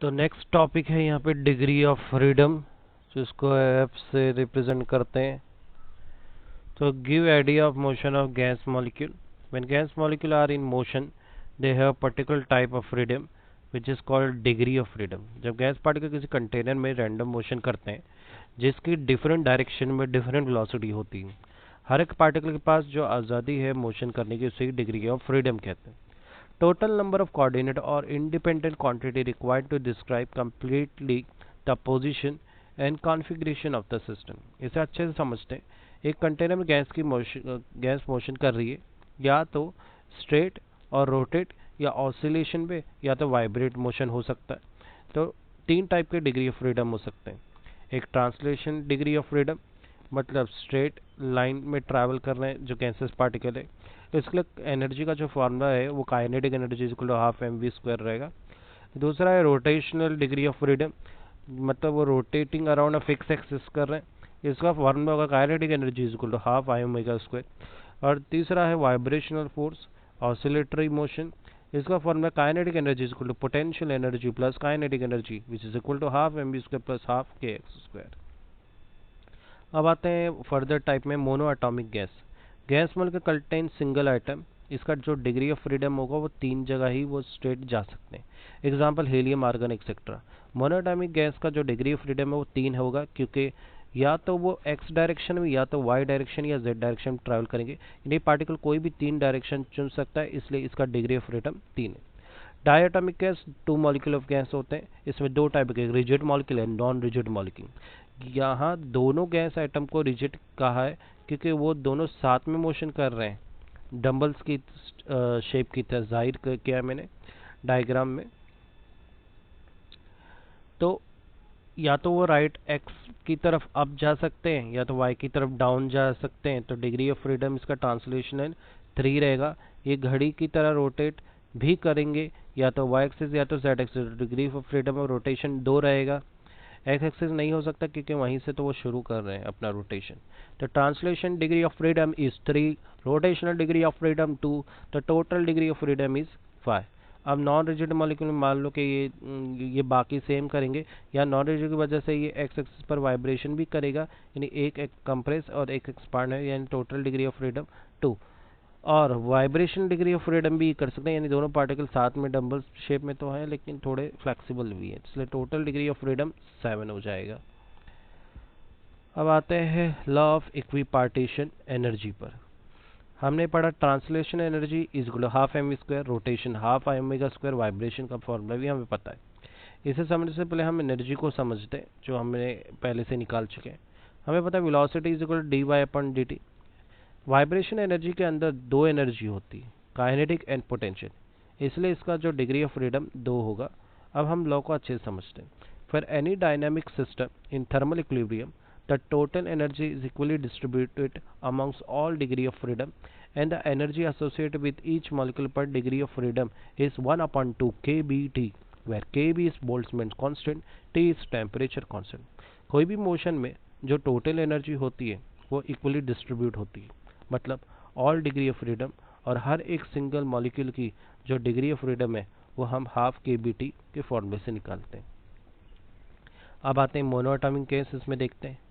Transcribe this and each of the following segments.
तो next topic है यहाँ पे डिग्री ऑफ फ्रीडम, जिसको एफ से रिप्रेजेंट करते हैं। तो give idea of motion of gas molecule. When gas molecule are in motion they have particular type of freedom which is called degree of freedom. जब gas particle किसी container में random motion करते हैं जिसकी different direction में different velocity होती है, हर एक पार्टिकल के पास जो आज़ादी है मोशन करने की, उसे डिग्री ऑफ फ्रीडम कहते हैं। Total number of coordinate or independent quantity required to describe completely the position and configuration of the system। इसे अच्छे से समझते हैं। एक कंटेनर में गैस मोशन कर रही है, या तो स्ट्रेट और रोटेट या ऑसिलेशन पे या तो वाइब्रेट मोशन हो सकता है। तो तीन टाइप के डिग्री ऑफ फ्रीडम हो सकते हैं। एक ट्रांसलेशन डिग्री ऑफ फ्रीडम, मतलब स्ट्रेट लाइन में ट्रैवल कर रहे हैं जो गैसेस पार्टिकल है, तो इसके लिए एनर्जी का जो फार्मूला है वो kinetic energy equal to half m v square रहेगा। दूसरा है रोटेशनल डिग्री ऑफ फ्रीडम, मतलब वो rotating around a fix axis कर रहे हैं, इसका फार्मूला होगा kinetic energy equal to half I omega square. और तीसरा है वाइब्रेशनल फोर्स ऑसिलेटरी मोशन, इसका formula kinetic energy equal to potential energy plus kinetic energy which is equal to half m v square plus half k x square. अब आते हैं further type में mono atomic gas. Gas molecule contain single item, इसका जो degree of freedom होगा वो तीन जगह ही वो स्टेट जा सकते हैं। Example helium, argon etcetera. Monoatomic gas का जो डिग्री ऑफ फ्रीडम है वो तीन होगा, क्योंकि या तो वो एक्स डायरेक्शन में, या तो वाई डायरेक्शन या जेड डायरेक्शन में ट्रैवल करेंगे। यानी पार्टिकल कोई भी तीन डायरेक्शन चुन सकता है, इसलिए इसका डिग्री ऑफ फ्रीडम तीन है। Diatomic gas two molecule of gas होते हैं, इसमें दो टाइप के, rigid molecule and non rigid molecule. यहाँ दोनों गैस आइटम को रिजिड कहा है क्योंकि वो दोनों साथ में मोशन कर रहे हैं, डंबल्स की शेप की तरह जाहिर किया मैंने डायग्राम में। तो या तो वो राइट एक्स की तरफ अप जा सकते हैं या तो वाई की तरफ डाउन जा सकते हैं। तो डिग्री ऑफ फ्रीडम इसका ट्रांसलेशन है 3 रहेगा। ये घड़ी की तरह रोटेट भी करेंगे, या तो वाई एक्सिस या तो Z axis. Degree of freedom of rotation 2 रहेगा। एक्स एक्सिस नहीं हो सकता क्योंकि वहीं से तो वो शुरू कर रहे हैं अपना रोटेशन। तो translation degree of freedom is 3, rotational degree of freedom 2, तो total degree of freedom is 5। अब नॉन रिजिड मॉलिक्यूल में मान लो कि ये बाकी सेम करेंगे, या नॉन रिजिड की वजह से ये एक्स एक्सिस पर वाइब्रेशन भी करेगा, यानी एक कंप्रेस और एक एक्सपांड है, यानी टोटल डिग्री ऑफ फ्रीडम 2। और वाइब्रेशन डिग्री ऑफ फ्रीडम भी कर सकते हैं, यानी दोनों पार्टिकल साथ में डंबल शेप में तो है लेकिन थोड़े फ्लेक्सिबल भी है, इसलिए टोटल डिग्री ऑफ फ्रीडम 7 हो जाएगा। अब आते हैं लॉ ऑफ इक्विपार्टीशन एनर्जी पर। हमने पढ़ा translation energy is equal to half m square, rotation half I omega square, vibration का फॉर्मूला भी हमें पता है। इसे समझने से पहले हम एनर्जी को समझते हैं जो हमने पहले से निकाल चुके हैं। हमें पता है velocity is equal to d y upon d t. Vibration energy के अंदर दो एनर्जी होती है, काइनेटिक एंड पोटेंशियल, इसलिए इसका जो डिग्री ऑफ फ्रीडम 2 होगा। अब हम लॉ को अच्छे से समझते हैं। For any dynamic system in thermal equilibrium the total energy is equally distributed amongst all degree of freedom, and the energy associated with each molecule per degree of freedom is 1 upon 2 kBT, where kB is Boltzmann constant, T is temperature constant। कोई भी motion में जो total energy होती है वो equally distribute होती है, मतलब ऑल डिग्री ऑफ फ्रीडम, और हर एक सिंगल मॉलिक्यूल की जो डिग्री ऑफ फ्रीडम है वो हम हाफ kBT के फॉर्मूले से निकालते हैं। अब आते हैं मोनोएटॉमिक केस, इसमें देखते हैं।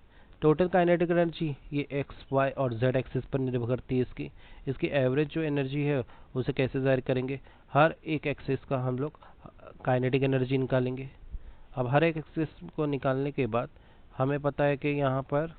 टोटल काइनेटिक एनर्जी ये एक्स वाई और जेड एक्सिस पर निर्भर करती है। इसकी एवरेज जो एनर्जी है उसे कैसे जाहिर करेंगे, हर एक एक्सिस का हम लोग काइनेटिक एनर्जी निकालेंगे। अब हर एक एक्सिस को निकालने के बाद हमें पता है कि यहाँ पर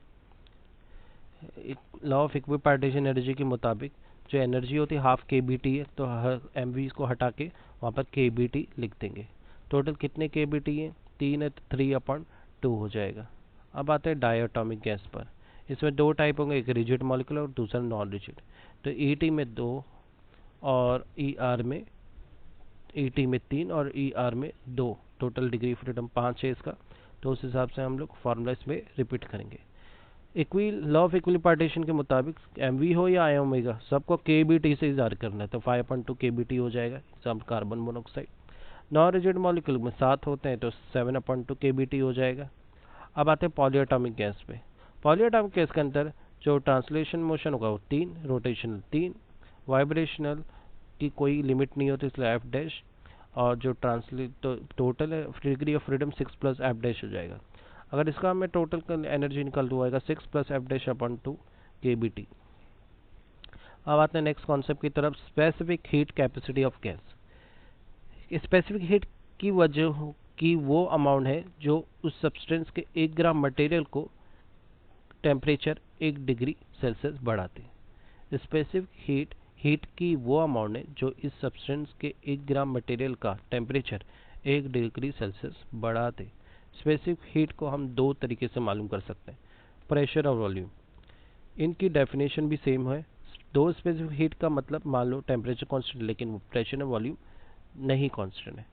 लॉ ऑफ इक्विपार्टीशन एनर्जी के मुताबिक जो एनर्जी होती है हाफ के बी टी है, तो एम वी को हटा के वहाँ पर के बी टी लिख देंगे। टोटल कितने के बी टी है, 3 है, तो 3/2 हो जाएगा। अब आते हैं डायटोमिक गैस पर। इसमें दो टाइप होंगे, एक रिजिड मॉलिक्यूल और दूसरा नॉन रिजिड। तो ईटी में 2 और ईआर में, ईटी में 3 और ईआर में 2, टोटल डिग्री फ्रीडम 5 है इसका। तो उस हिसाब से हम लोग फार्मूला इसमें रिपीट करेंगे। Equi law of equally partition के मुताबिक एम वी हो या आई ओमेगा, सबको के बी टी से इजार करना है, तो 5/2 के बी टी हो जाएगा, सब carbon monoxide. Non rigid molecule में 7 होते हैं तो 7/2 के बी टी हो जाएगा। अब आते हैं पॉलीएटॉमिक गैस पे। पॉलीएटॉमिक गैस के अंदर जो ट्रांसलेशन मोशन होगा वो 3, रोटेशनल 3, वाइब्रेशनल की कोई लिमिट नहीं होती इसलिए एफ डैश, और जो ट्रांसलेट तो टोटल है degree of freedom 6 plus F dash हो जाएगा। अगर इसका मैं टोटल एनर्जी निकाल दूँ आएगा 6 plus F dash upon 2 kBT। अब आते हैं नेक्स्ट कॉन्सेप्ट की तरफ, specific heat capacity of gas. Specific heat की वजह की वो अमाउंट है जो उस सब्सटेंस के 1 ग्राम मटेरियल को टेम्परेचर 1 डिग्री सेल्सियस बढ़ाते हैं। स्पेसिफिक हीट की वो अमाउंट है जो इस सब्सटेंस के 1 ग्राम मटेरियल का टेम्परेचर 1 डिग्री सेल्सियस बढ़ाते। स्पेसिफिक हीट को हम दो तरीके से मालूम कर सकते हैं, प्रेशर और वॉल्यूम। इनकी डेफिनेशन भी सेम है। दो स्पेसिफिक हीट का मतलब मान लो टेम्परेचर कांस्टेंट, लेकिन प्रेशर और वॉल्यूम नहीं कांस्टेंट है।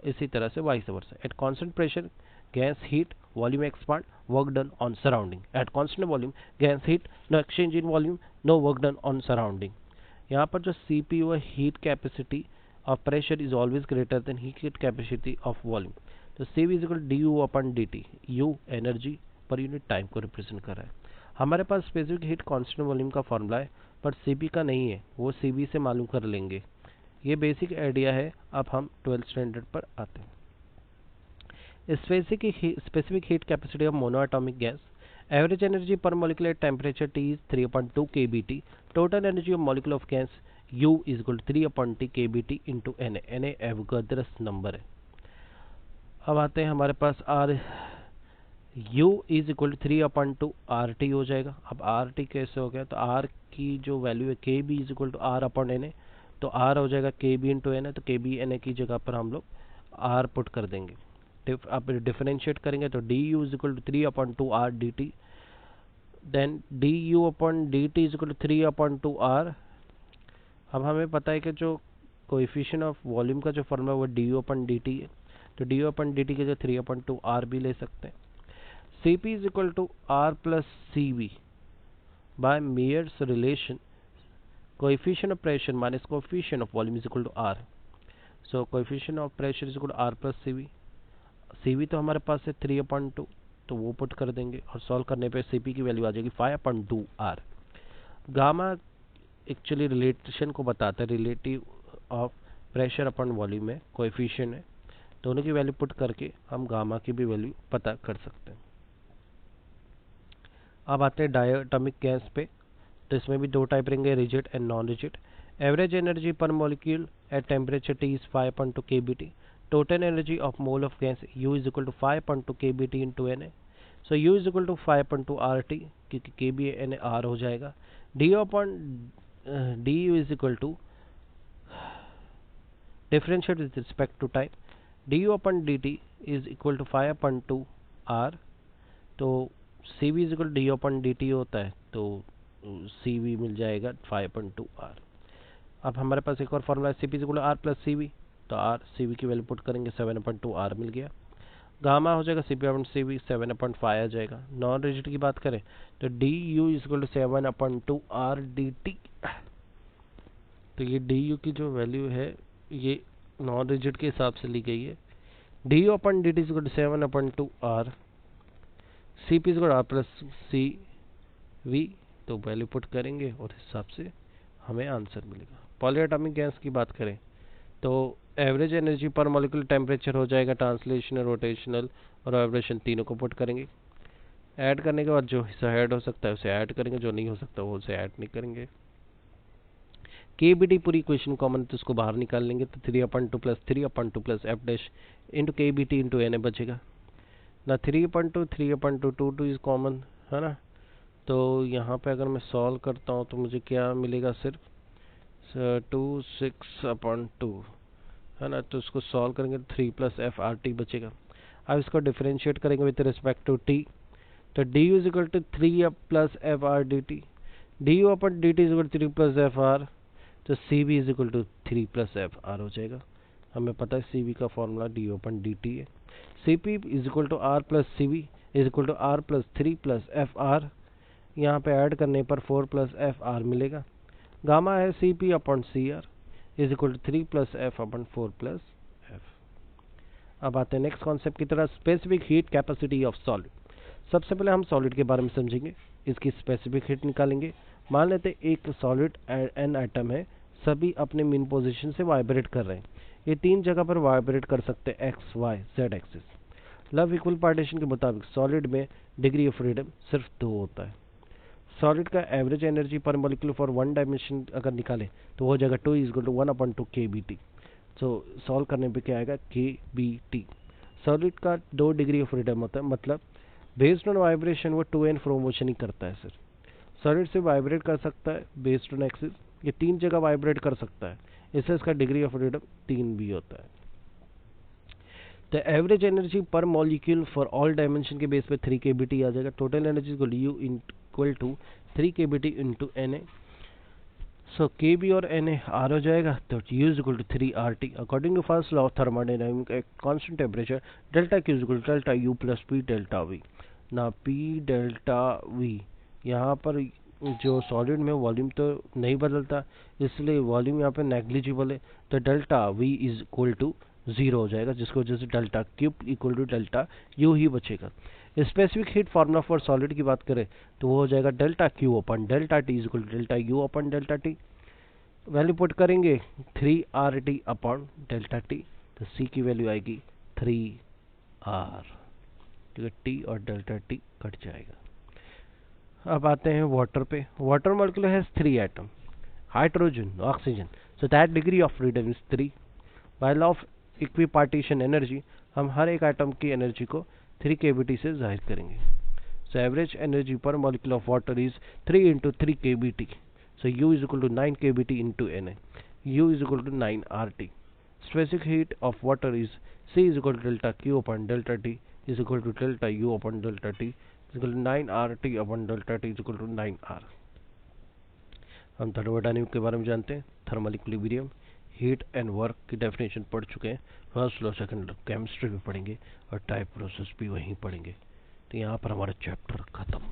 इसी तरह से vice versa, at constant pressure gas heat volume expand, work done on surrounding. At constant volume gas heat no exchange in volume, no work done on surrounding. यहाँ पर जो सीपी व heat capacity of pressure is always greater than heat capacity of volume. तो CV is equal d you upon D T, you energy per unit time को represent कर रहा है। हमारे पास स्पेसिफिक हीट कांस्टेंट वॉल्यूम का formula है, पर CP का नहीं है, वो सीबी से मालूम कर लेंगे। ये बेसिक आइडिया है। अब हम 12th स्टैंडर्ड पर आते हैं। Specific heat capacity of monoatomic gas, average energy per molecular temperature T is 3/2 kBT, total energy of molecule of gas U is equal to 3/T kBT into Na। Na Avogadro's number है। अब आते हैं हमारे पास R U is equal to 3/2 RT हो जाएगा। अब RT कैसे हो गया, तो R की जो वैल्यू है KB is equal to R/Na, तो R हो जाएगा KB into Na, तो KB Na की जगह पर हम लोग R पुट कर देंगे। आप डिफरेंशिएट करेंगे तो du is equal to 3/2 R dt, then du upon dt is equal to 3/2 R। अब हमें पता है कि जो कोएफिशिएंट ऑफ वॉल्यूम का जो फॉर्मूला वो du upon dt है, तो du upon dt के जो 3/2 R भी ले सकते हैं। Cp is equal to R plus Cv by Mayer's relation, coefficient of pressure minus coefficient of volume is equal to R। So coefficient of pressure is equal to R plus Cv। Cv तो हमारे पास है 3/2, तो वो put कर देंगे और solve करने पे Cp की वैल्यू आ जाएगी 5/2 R। गामा एक्चुअली रिलेशन को बताता है, relative of pressure upon volume में कोएफिशिएंट है, दोनों की वैल्यू पुट करके हम गामा की भी वैल्यू पता कर सकते हैं। अब आते हैं डायटोमिक गैस पे, तो इसमें भी दो टाइप रहेंगे, rigid and non rigid. Average energy per molecule at temperature T is 5/2 kBT, total energy of mole of gas U is equal to 5/2 kBT into Na। So U is equal to 5/2 RT, क्योंकि kB Na R हो जाएगा। du is equal to differentiate with respect to time, du upon dt is equal to 5/2 R। तो CV is equal to du upon dt होता है, तो CV मिल जाएगा 5/2 R। अब हमारे पास एक और फॉर्मूला है, CP is equal to R plus CV, तो R CV की वैल्यू पुट करेंगे 7/2 R मिल गया। गामा हो जाएगा CP/CV 7/5 आ जाएगा। नॉन रिजिड की बात करें तो du is equal to 7/2 R dt, तो ये du की जो वैल्यू है ये नॉन रिजिड के हिसाब से ली गई है। du upon dt is equal to 7/2 R, CP is equal to R plus CV, तो वैल्यू पुट करेंगे और इस हिसाब से हमें आंसर मिलेगा। पॉलीएटॉमिक गैस की बात करें तो average energy per molecular temperature हो जाएगा, ट्रांसलेशनल, रोटेशनल और वाइब्रेशन तीनों को पुट करेंगे। ऐड करने के बाद जो हिस्सा ऐड हो सकता है उसे ऐड करेंगे, जो नहीं हो सकता वो उसे ऐड नहीं करेंगे। KBT पूरी इक्वेशन कॉमन तो उसको बाहर निकाल लेंगे, तो 3/2 plus 3/2 plus F dash into KBT into Na बचेगा ना। 3/2 3/2 2 इज कॉमन है ना, तो यहाँ पे अगर मैं सॉल्व करता हूँ तो मुझे क्या मिलेगा, सिर्फ 2 6/2 है ना, तो उसको सॉल्व करेंगे तो 3 प्लस एफ आर टी बचेगा। अब इसको डिफरेंशिएट करेंगे विद रिस्पेक्ट टू टी, तो D U is equal to 3 plus F R D T, D you upon D T is equal 3 plus F R, तो C B is equal to 3 plus F R हो जाएगा। हमें पता है C B का formula D you upon D T है। C P is equal to R plus C B is equal to R plus 3 plus F R, यहाँ पे add करने पर 4 प्लस एफ आर मिलेगा। गामा है C P upon C R is equal to 3 plus F upon 4 plus F. अब आते हैं next concept की तरह, specific heat capacity of solid. सबसे पहले हम सॉलिड के बारे में समझेंगे, इसकी स्पेसिफिक हीट निकालेंगे। मान लेते एक सॉलिड एन आइटम है, सभी अपने मीन पोजीशन से वाइब्रेट कर रहे हैं। ये 3 जगह पर वाइब्रेट कर सकते हैं, x y z axis. Law equal partition के मुताबिक सॉलिड में डिग्री ऑफ फ्रीडम सिर्फ 2 होता है। सॉलिड का average energy per molecule for one dimension अगर निकाले तो हो जाएगा 2 = 1/2 kBt। सो सॉल्व करने पे क्या आएगा, kBt। सॉलिड का 2 डिग्री ऑफ फ्रीडम होता है, मतलब बेस्ड ऑन वाइब्रेशन वो टू एंड फ्रो मोशन ही करता है सर। सॉलिड से वाइब्रेट कर सकता है बेस्ड ऑन एक्सिस, ये 3 जगह वाइब्रेट कर सकता है, इससे इसका डिग्री ऑफ फ्रीडम 3 भी होता है। The average energy per molecule for all dimension के बेस पे 3 kBt आ जाएगा। टोटल एनर्जी को U equal to 3 kBt into Na। So kB और Na R हो जाएगा, तो U is equal to 3RT। According to first law of thermodynamic, एक constant temperature delta Q is equal to delta U plus P delta V। ना P delta V यहाँ पर जो solid में वॉल्यूम तो नहीं बदलता, इसलिए वॉल्यूम यहाँ पे नेग्लिजिबल है, तो delta V is equal to 0 हो जाएगा, जिसको वजह से delta cube equal to delta U ही बचेगा। Specific heat formula for solid की बात करें तो वो हो जाएगा delta Q upon delta T is equal to delta U upon delta T। Value put करेंगे 3RT अपॉन डेल्टा T, तो C की वैल्यू आएगी 3R, ठीक है, T और डेल्टा T कट जाएगा। अब आते हैं वाटर पे। Water molecule has 3 atom, hydrogen, oxygen, so that degree of freedom is 3। By law of equipartition energy हम हर एक एटम की एनर्जी को 3 kBt से जाहिर करेंगे। So average energy per molecule of water is 3 into 3 kBt। So U is equal to 9 kBt into Na। U is equal to 9RT। Specific heat of water is C is equal to delta Q upon delta T is equal to delta U upon delta T is equal to 9RT upon delta T is equal to 9R। हम thermodynamics के बारे में जानते हैं। Thermal equilibrium, heat and work की definition पढ़ चुके हैं, first law second law chemistry भी पढ़ेंगे और टाइप प्रोसेस भी वहीं पढ़ेंगे। तो यहाँ पर हमारा चैप्टर खत्म।